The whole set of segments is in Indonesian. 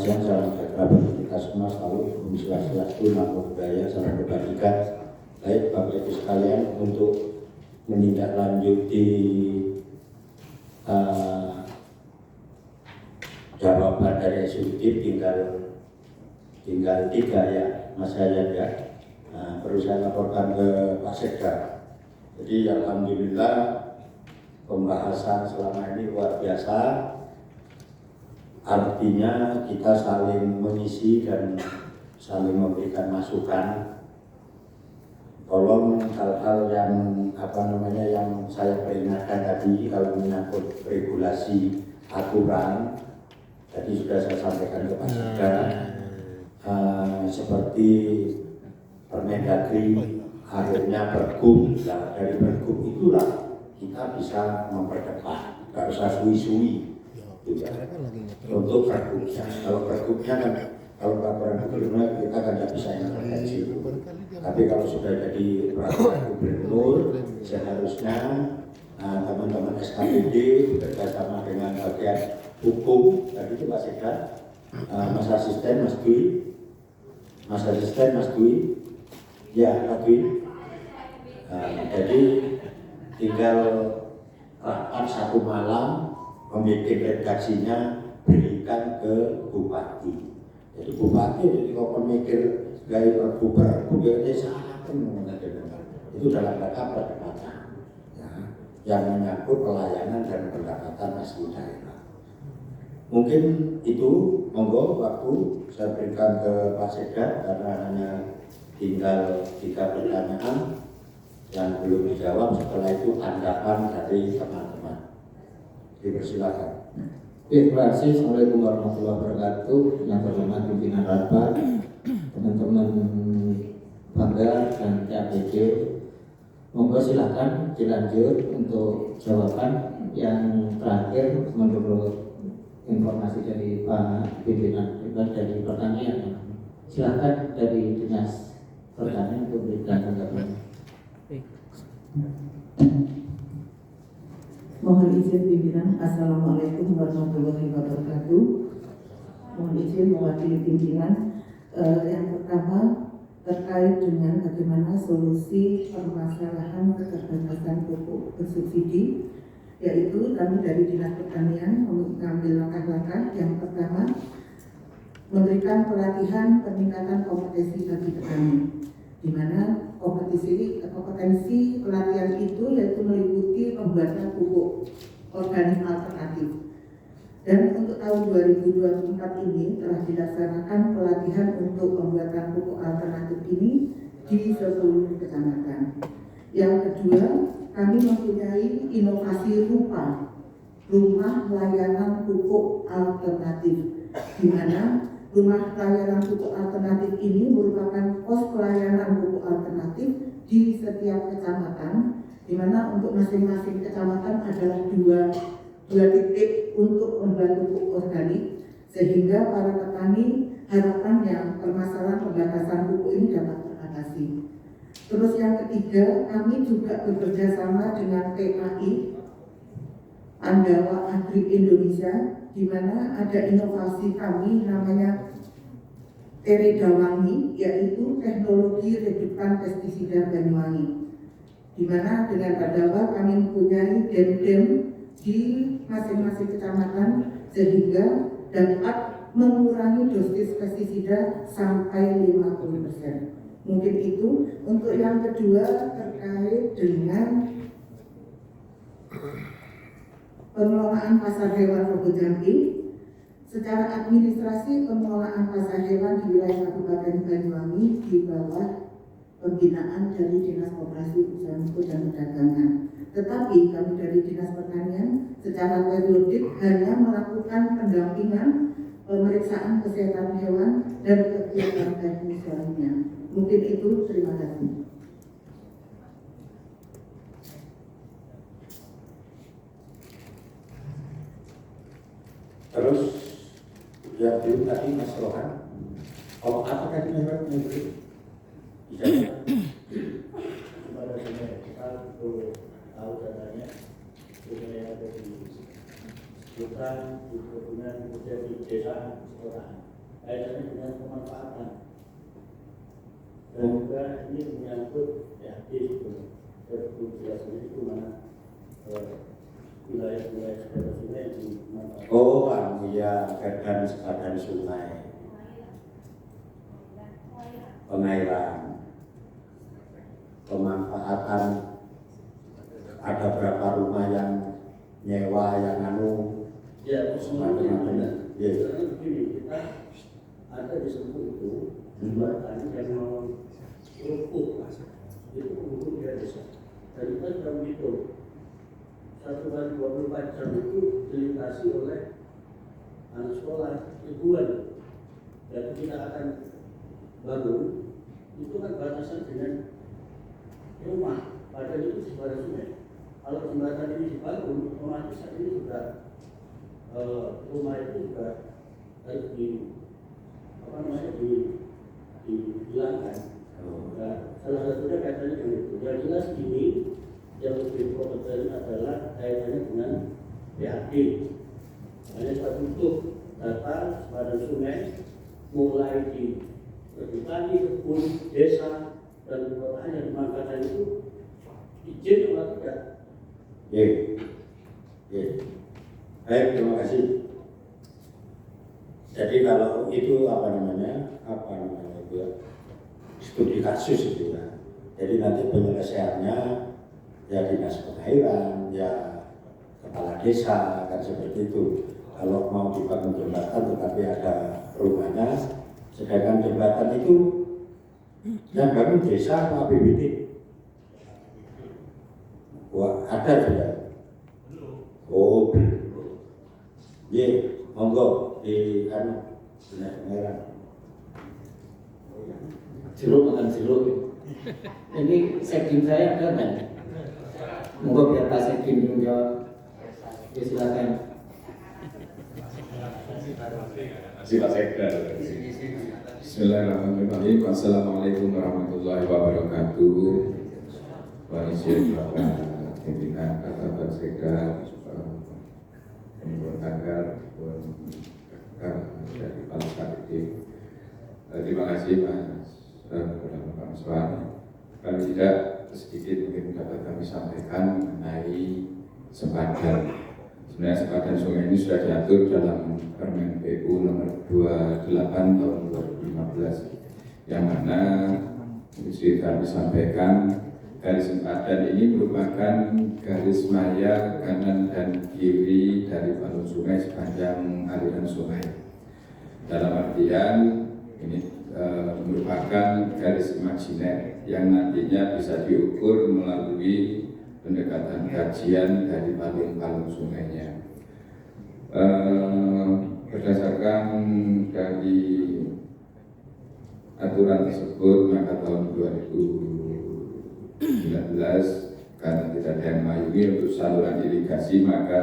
siang, salam sejahtera bagi kita semua selalu. Om Swastiastu, Namo Buddhaya, salam kebajikan. Baik Bapak Ibu sekalian, untuk menindaklanjuti jawaban dari eksekutif tinggal 3 ya Mas Hayat ya. Perlu saya laporkan ke Pak Sekda. Jadi alhamdulillah pembahasan selama ini luar biasa. Artinya kita saling mengisi dan saling memberikan masukan. Tolong hal-hal yang yang saya peringatkan tadi kalau menyangkut regulasi aturan, tadi sudah saya sampaikan ke Pak Sekda, seperti Permendagri akhirnya Pergub. Nah, dari Pergub itulah kita bisa mempercepat, nggak usah suwi-suwi ya. Untuk Pergubnya, kalau Pergubnya kan kalau peraturan gubernur kita kan tidak bisa intervensi. Tapi kalau sudah jadi peraturan gubernur, seharusnya teman-teman SKPD bekerjasama dengan bagian hukum. Tadi itu Pak Sekda, Mas Asisten Mas Dwi, ya Pak Dwi. Jadi tinggal rapat 1 malam, membuat redaksinya, berikan ke Bupati. Jadi Bupati jadi kalau pemikir gaya Pergub ini sangat itu dalam rangka pendekatan ya, yang menyangkut pelayanan dan pendapatan asli daerah. Mungkin itu, monggo waktu saya berikan ke Pak Sekda karena hanya tinggal 3 pertanyaan yang belum dijawab. Setelah itu tanggapan dari teman-teman. Dipersilakan. Terima kasih. Assalamualaikum warahmatullahi wabarakatuh. Yang terhormat pimpinan rapat, teman-teman Bangga dan TAPD, monggo silakan dilanjut untuk jawaban yang terakhir menurut informasi dari Pak pimpinan dari pertanian. Silakan dari Dinas Pertanian untuk memberikan tanggapan. Mohon izin pimpinan. Assalamualaikum warahmatullahi wabarakatuh. Mohon izin mewakili pimpinan. Yang pertama terkait dengan bagaimana solusi permasalahan keterbatasan pupuk bersubsidi, yaitu kami dari Dinas Pertanian mengambil langkah-langkah. Yang pertama, memberikan pelatihan peningkatan kompetensi bagi petani, di mana kompetensi pelatihan itu yaitu meliputi pembuatan pupuk organik alternatif. Dan untuk tahun 2024 ini telah dilaksanakan pelatihan untuk pembuatan pupuk alternatif ini di 10 kecamatan. Yang kedua, kami mempunyai inovasi rumah layanan pupuk alternatif, di mana rumah layanan pupuk alternatif ini merupakan pos pelayanan pupuk alternatif di setiap kecamatan, di mana untuk masing-masing kecamatan adalah dua titik untuk membuat pupuk organik, sehingga para petani harapannya permasalahan pembatasan pupuk ini dapat teratasi. Terus yang ketiga, kami juga bekerja sama dengan PAI Pandawa Agri Indonesia, di mana ada inovasi kami namanya Teredawangi, yaitu teknologi redukan pestisida Banyuwangi, di mana dengan Pandawa kami mempunyai dem-dem di masing-masing kecamatan sehingga dapat mengurangi dosis pestisida sampai 50%. Mungkin itu. Untuk yang kedua terkait dengan pengelolaan pasar hewan Rogo Jambi. Secara administrasi pengelolaan pasar hewan di wilayah Kabupaten Banyuwangi di bawah pembinaan dari Dinas Koperasi Usaha Mikro dan Perdagangan. Tetapi kami dari Dinas Pertanian secara periodik hanya melakukan pendampingan, pemeriksaan kesehatan hewan dan kegiatan teknis lainnya. Mungkin itu, terima kasih. Terus yang belum tadi Mas Rohan, kalau apa tadi mereka memberi? Bisa kepada kita untuk tahu datanya, supaya ada di hutan, di perkebunan, kemudian di desa, sekolah. Kaitannya dengan pemanfaatan. Dan juga ini menyangkut PHD biasanya itu mana wilayah-wilayah sekitar sungai di mana? Oh, ya, dan sepadan sungai, pengairan, pemanfaatan. Ada berapa rumah yang nyewa, yang ya, macam-macam. Ya. Karena begini, kita ada di Sentul itu jembatan yang mau lumpuh, itu lumpuh dia desa. Dan kita sudah menghitung 1 kali 24 jam itu dilintasi oleh anak sekolah ribuan. Dan kita akan bangun, itu kan batasan dengan rumah, padahal itu sebagai sungai. Kalau jembatan ini dibangun, otomatis saat ini sudah rumah itu juga harus dihilangkan. Nah, salah satunya kaitannya dengan itu. Yang jelas ini yang lebih potensial adalah kaitannya dengan PHD. Hanya saya butuh data pada sungai mulai di petani, kebun, desa dan kota yang dimanfaatkan itu izin atau tidak? Baik, terima kasih. Jadi kalau itu apa namanya itu ya, studi kasus itu ya. Jadi nanti penyelesaiannya ya dinas pengairan, ya kepala desa, kan seperti itu. Kalau mau dibangun jembatan tetapi ada rumahnya, sedangkan jembatan itu yang bangun desa atau APBD? Wah, ada tidak? Oh, ya, monggo di pengairan. Jeruk makan jeruk. Ini sekjen saya ada kan? Monggo biar Pak Sekjen yang jawab. Ya, silakan. Pak Sekda. Bismillahirrahmanirrahim. Assalamualaikum warahmatullahi wabarakatuh. Wanisir Bapak pimpinan Pak Sekda, Tagar, dari Pak terima kasih Pak Suwan. Kami tidak sedikit mungkin dapat kami sampaikan mengenai sempadan. Sebenarnya sempadan sungai ini sudah diatur dalam Permen PU nomor 28 tahun 2015, yang mana mesti kami sampaikan garis sempadan ini merupakan garis maya kanan dan kiri dari balun sungai sepanjang aliran sungai. Dalam artian ini merupakan garis imajiner yang nantinya bisa diukur melalui pendekatan kajian dari balun sungainya. Berdasarkan dari aturan tersebut, maka tahun 2019 karena tidak ada yang mayungi untuk saluran irigasi, maka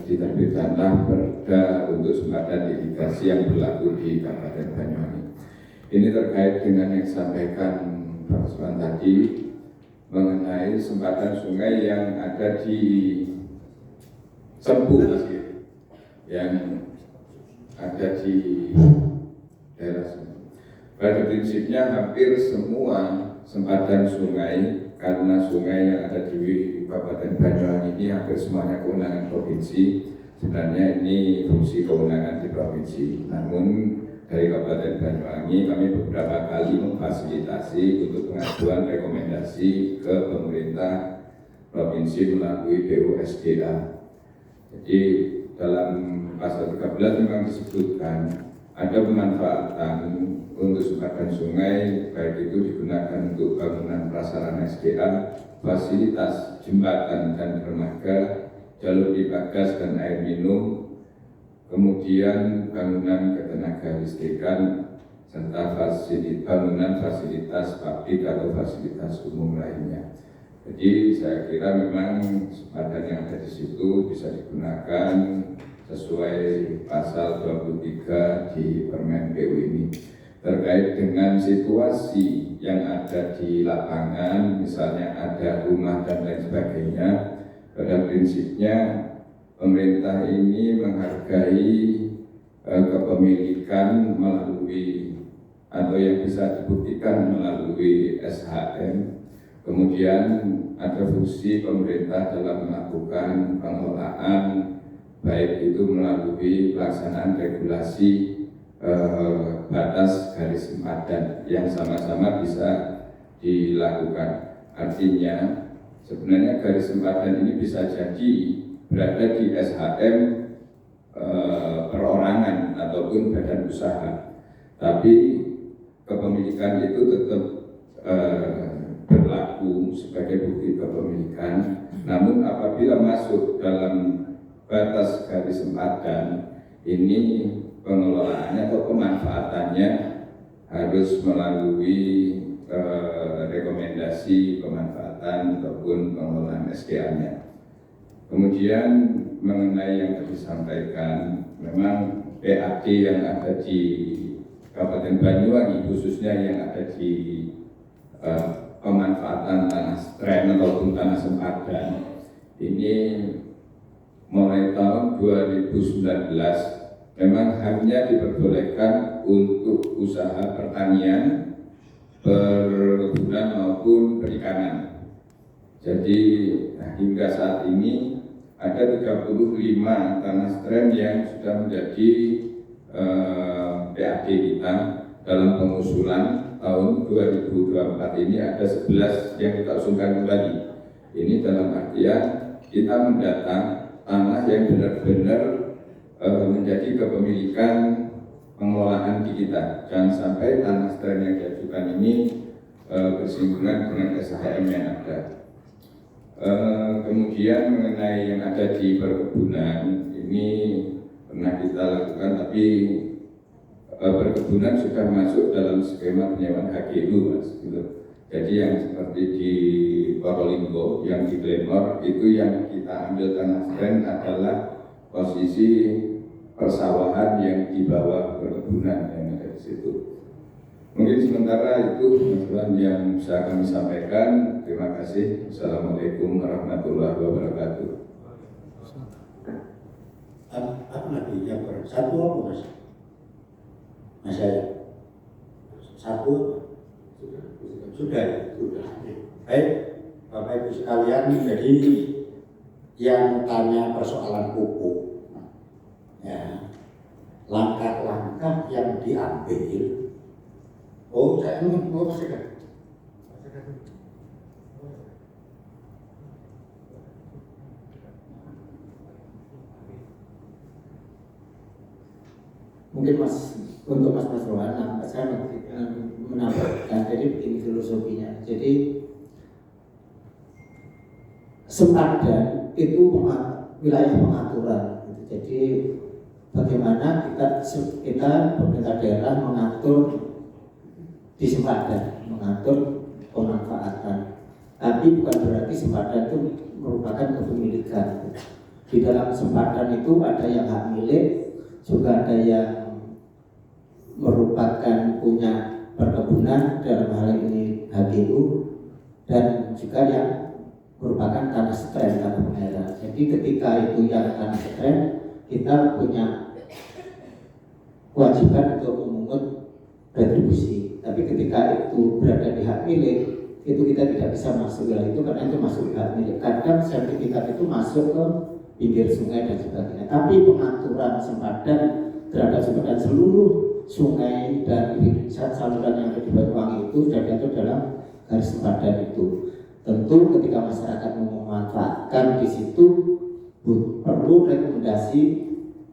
diterbitkanlah perda untuk sempadan irigasi yang berlaku di Kabupaten Banyuwangi. Ini terkait dengan yang disampaikan Pak Suwan tadi mengenai sempadan sungai yang ada di Sempu, yang ada di daerah Sempu. Pada prinsipnya hampir semua sempadan sungai, karena sungai yang ada di Kabupaten Banyuwangi ini hampir semuanya kewenangan provinsi. Sebenarnya ini fungsi kewenangan di provinsi. Namun dari Kabupaten Banyuwangi kami beberapa kali memfasilitasi untuk pengajuan rekomendasi ke pemerintah provinsi melalui BUSDA. Jadi dalam pasal 13 memang disebutkan ada pemanfaatan untuk sempadan sungai, baik itu digunakan untuk bangunan prasarana SDA, fasilitas jembatan dan dermaga, jalur pipa gas dan air minum, kemudian bangunan ketenaga listrikan, serta bangunan fasilitas pabrik atau fasilitas umum lainnya. Jadi saya kira memang sempadan yang ada di situ bisa digunakan sesuai pasal 23 di Permen PU ini. Terkait dengan situasi yang ada di lapangan, misalnya ada rumah dan lain sebagainya, pada prinsipnya pemerintah ini menghargai kepemilikan melalui atau yang bisa dibuktikan melalui SHM. Kemudian ada fungsi pemerintah dalam melakukan pengelolaan, baik itu melalui pelaksanaan regulasi batas garis sempadan yang sama-sama bisa dilakukan. Artinya sebenarnya garis sempadan ini bisa jadi berada di SHM perorangan ataupun badan usaha, tapi kepemilikan itu tetap berlaku sebagai bukti kepemilikan. Namun apabila masuk dalam batas garis sempadan, ini pengelolaannya atau pemanfaatannya harus melalui rekomendasi pemanfaatan ataupun pengelolaan SGA-nya. Kemudian mengenai yang tadi disampaikan, memang PAD yang ada di Kabupaten Banyuwangi, khususnya yang ada di pemanfaatan tanah stren ataupun tanah sempadan, ini mulai tahun 2019 memang hanya diperbolehkan untuk usaha pertanian, perkebunan maupun perikanan. Jadi hingga saat ini ada 35 tanah stren yang sudah menjadi PAD kita. Dalam pengusulan tahun 2024 ini ada 11 yang kita usulkan kembali. Ini dalam artian kita mendata tanah yang benar-benar menjadi kepemilikan pengelolaan di kita. Jangan sampai tanah stren yang diajukan ini bersinggungan dengan SHM yang ada. Kemudian mengenai yang ada di perkebunan, ini pernah kita lakukan, tapi perkebunan sudah masuk dalam skema penyewaan HGU, Mas. Gitu. Jadi yang seperti di Probolinggo, yang di Glenmore, itu yang kita ambil tanah stren adalah posisi persawahan yang di bawah perkebunan yang ada di situ. Mungkin sementara itu masalah yang bisa kami sampaikan. Terima kasih. Assalamualaikum warahmatullahi wabarakatuh. Apa lagi yang satu apa Mas? Mas saya satu sudah. Baik Bapak Ibu sekalian, jadi yang tanya persoalan pupuk, ya, langkah-langkah yang diambil. Oh, saya ingin masih kan? Mungkin untuk Mas Rohan, saya menambahkan, jadi begini filosofinya. Jadi sempadan itu wilayah pengaturan. Jadi bagaimana kita pemerintah daerah mengatur di sempadan, mengatur pemanfaatan. Tapi bukan berarti sempadan itu merupakan kepemilikan. Di dalam sempadan itu ada yang hak milik, juga ada yang merupakan punya perkebunan, dalam hal ini HGU, dan juga yang merupakan tanah stren, tanah merah. Jadi ketika itu yang tanah stren, kita punya kewajiban untuk memungut retribusi. Tapi ketika itu berada di hak milik, itu kita tidak bisa masuk ya, itu karena itu masuk di hak milik. Kadang sertifikat itu masuk ke pinggir sungai dan sebagainya. Tapi pengaturan sempadan terhadap sempadan seluruh sungai dan saluran yang ada di Banyuwangi itu sudah diatur dalam garis sempadan itu. Tentu ketika masyarakat memanfaatkan di situ perlu rekomendasi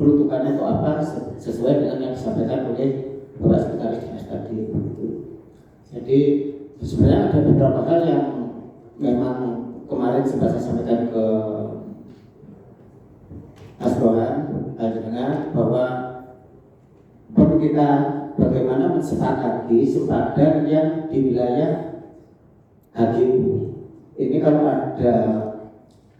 peruntukannya atau apa sesuai dengan yang disampaikan oleh Bapak Sekretaris Dinas tadi. Jadi sebenarnya ada beberapa hal yang memang kemarin sempat saya sampaikan ke Mas Rohan dengan bahwa perlu kita bagaimana mensepakati sempadan yang di wilayah HGU. Ini kalau ada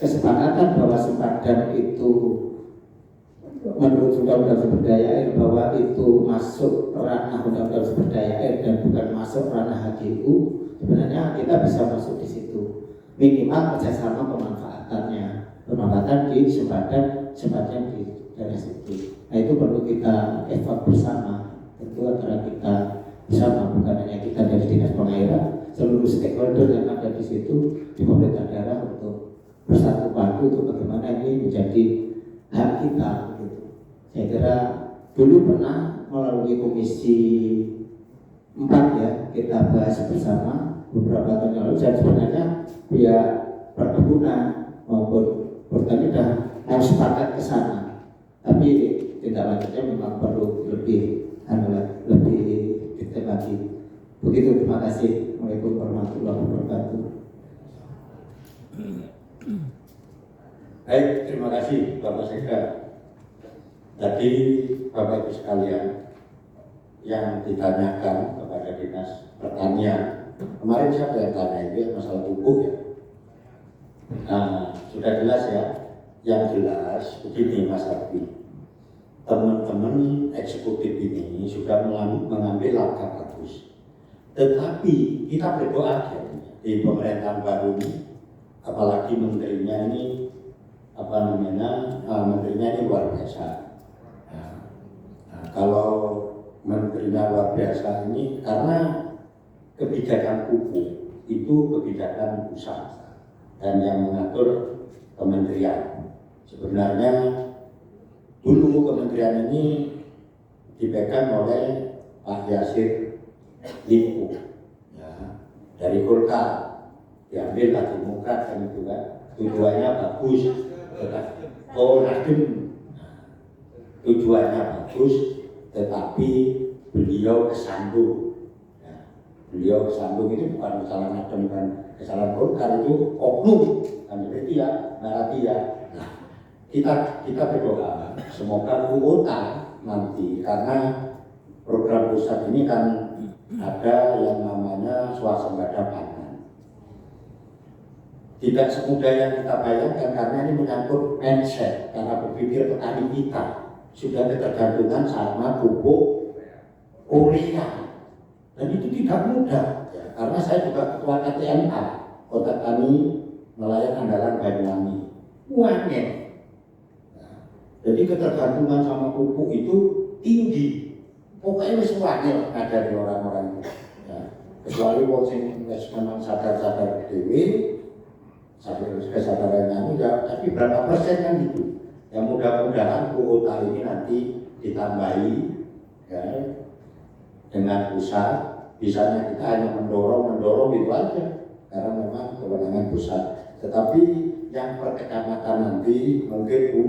kesepakatan bahwa sempadan itu menurut Undang-Undang Sumber Daya Air bahwa itu masuk ranah Undang-Undang Sumber Daya Air dan bukan masuk ranah HGU, sebenarnya kita bisa masuk di situ. Minimal kerjasama pemanfaatannya, pemanfaatan di sempadan sepanjang di daerah situ. Nah itu perlu kita evaluasi bersama, tentu antara kita bersama, bukan hanya kita dari dinas pengairan, seluruh stakeholder yang ada di situ di pemerintah daerah untuk bersatu padu untuk bagaimana ini menjadi hak kita. Gitu. Saya kira dulu pernah melalui komisi 4 ya kita bahas bersama beberapa tahun yang lalu, dan sebenarnya pihak perkebunan maupun pertanian sudah harus sepakat ke sana, tapi tindak lanjutnya memang perlu lebih detail lagi. Begitu, terima kasih. Assalamualaikum warahmatullahi wabarakatuh. Baik, terima kasih Bapak Sekda. Tadi Bapak Ibu sekalian yang ditanyakan kepada Dinas Pertanian, kemarin siapa yang tanya itu masalah pupuk ya? Nah, sudah jelas ya. Yang jelas begini Mas Arfi, teman-teman eksekutif ini sudah mengambil langkah bagus. Tetapi kita berdoa aja di pemerintahan baru ini, apalagi menterinya ini menterinya ini luar biasa. Nah, kalau menterinya luar biasa ini karena kebijakan pupuk itu kebijakan pusat dan yang mengatur kementerian. Sebenarnya dulu kementerian ini dipegang oleh Pak Yasir Limpo ya, dari Golkar, diambil lagi Demokrat kan itu kan, tujuannya bagus. Nasdem tujuannya bagus, tetapi beliau kesandung. Ya, beliau kesandung itu bukan kesalahan Nasdem kan, kesalahan Golkar, itu oknum kan seperti ya, narasi ya. Nah, kita berdoa semoga kuota nanti, karena program pusat ini kan ada yang namanya swasembada pangan. Tidak semudah yang kita bayangkan, karena ini menyangkut mindset, karena berpikir petani kita sudah ketergantungan sama pupuk urea, dan itu tidak mudah ya, karena saya juga ketua KTNA, Kota Tani Nelayan Andalan Banyuwangi, UMN. Jadi ketergantungan sama pupuk itu tinggi. Pokoknya semuanya ada di orang-orang itu. Ya. Kecuali wong sing memang sadar-sadar dewi, kesadarannya ya, tapi berapa persen kan gitu. Ya mudah-mudahan kuota ini nanti ditambahi ya, dengan pusat. Bisanya kita hanya mendorong itu aja, karena memang kewenangan pusat. Tetapi yang per kecamatan nanti mungkin Bu,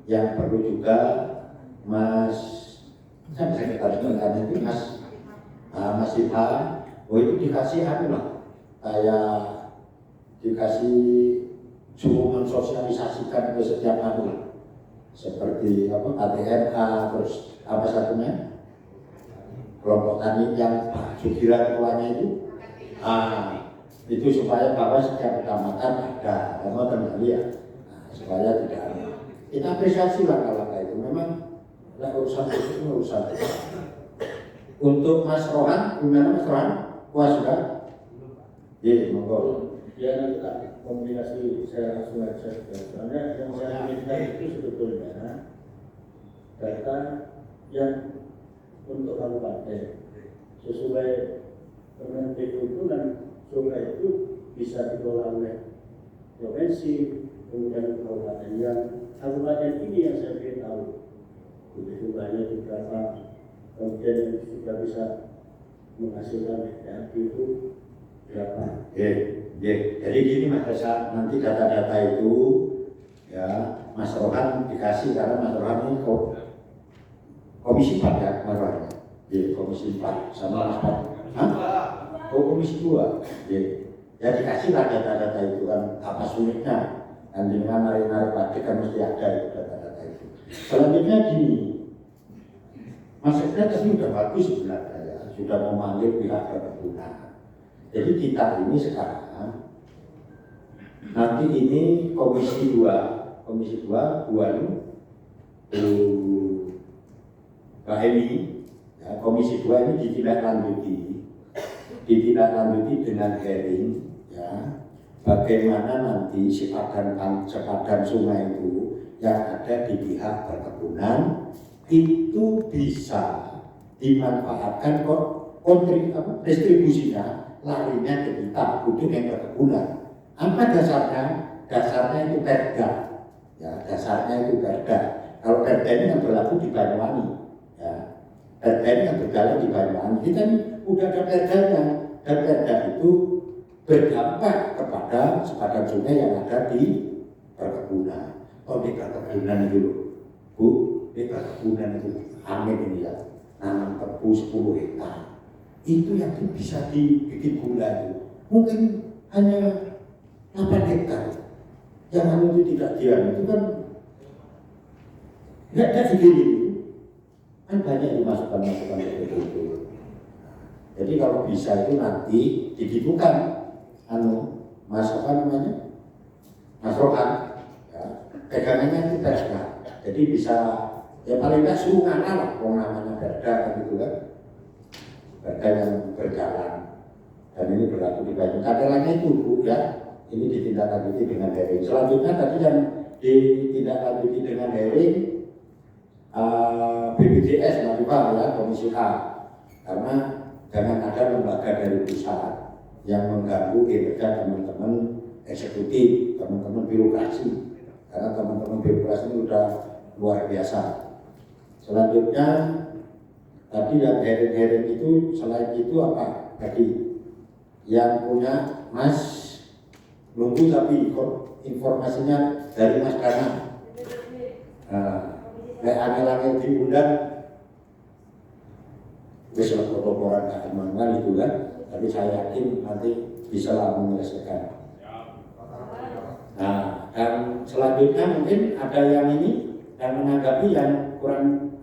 yang perlu juga Mas, saya sekretaris pertanian itu Mas Ilha, itu dikasih lah, kayak dikasih suruh mensosialisasikan ke setiap lah, seperti KTNA, terus apa satunya kelompok tani yang Sugira ketuanya itu supaya bahwa setiap kecamatan ada, kembali ya, supaya tidak ada. Kita apresiasi langkah-langkah itu, memang urusan itu urusan. Untuk Mas Rohan, gimana Mas Rohan? Puas sudah? Iya, monggo. Ya, nanti tak komunikasi saya langsung aja. Soalnya yang saya inginkan itu sebetulnya data yang untuk kabupaten sesuai Kementerian Perhubungan, sungai itu bisa dikelola oleh provinsi, kemudian kabupaten. Yang kabupaten ini yang saya ingin tahu jumlahnya berapa, kemudian sudah bisa menghasilkan HDP itu berapa. Jadi gini Mas Reza, nanti data-data itu ya Mas Rohan dikasih, karena Mas Rohan ini komisi 4 ya, Mas Rohan ya, komisi 4 sama Mas Rohan. Komisi 2 ya dikasih lah data-data itu kan, apa sulitnya dan dengan narik-narik padi kan mesti ada itu data-data itu. Selanjutnya gini, Mas Sekda tadi sudah bagus sebenarnya ya, sudah memanggil pihak perkebunan. Jadi kita ini sekarang nanti ini komisi 2 Mbak Emi ya, komisi 2 ini ditindaklanjuti dengan hearing ya, bagaimana nanti sepadan sungai itu yang ada di pihak perkebunan itu bisa dimanfaatkan kok distribusinya larinya ke kita untuk yang perkebunan. Apa dasarnya? Dasarnya itu perda. Ya, dasarnya itu perda. Kalau perda ini yang berlaku di Banyuwangi, ya, perda ini yang berjalan di Banyuwangi. Kita ini udah ada perdanya, dan perda itu berdampak kepada sepadan sungai yang ada di perkebunan. Oh, di perkebunan itu loh, Bu, di perkebunan itu amin ini ya, nanam tebu 10 hektar. Itu yang bisa dibikin gula itu. Mungkin hanya 8 hektar. Yang itu tidak diam itu kan nggak ada segini. Kan banyak dimasukkan seperti itu. Jadi kalau bisa itu nanti digitukan Mas apa namanya? Mas Rohan, ya, pegangannya itu perda. Jadi bisa ya paling nggak suruh ngana lah, namanya perda kan gitu kan. Perda yang berjalan. Dan ini berlaku di banyak katalannya itu Bu ya. Ini ditindaklanjuti dengan hearing. Selanjutnya tadi yang ditindaklanjuti dengan hearing BPJS ya, Komisi A. Karena jangan ada lembaga dari pusat yang mengganggu kinerja teman-teman eksekutif, teman-teman birokrasi. Karena teman-teman birokrasi ini sudah luar biasa. Selanjutnya tadi yang hearing itu, selain itu apa? Tadi yang punya Mas nunggu tapi informasinya dari Mas Dana. Angel-angel diundang wis laporan keamanan itu kan. Tapi saya yakin nanti bisa menyelesaikan. Nah, dan selanjutnya mungkin ada yang ini yang menanggapi yang kurang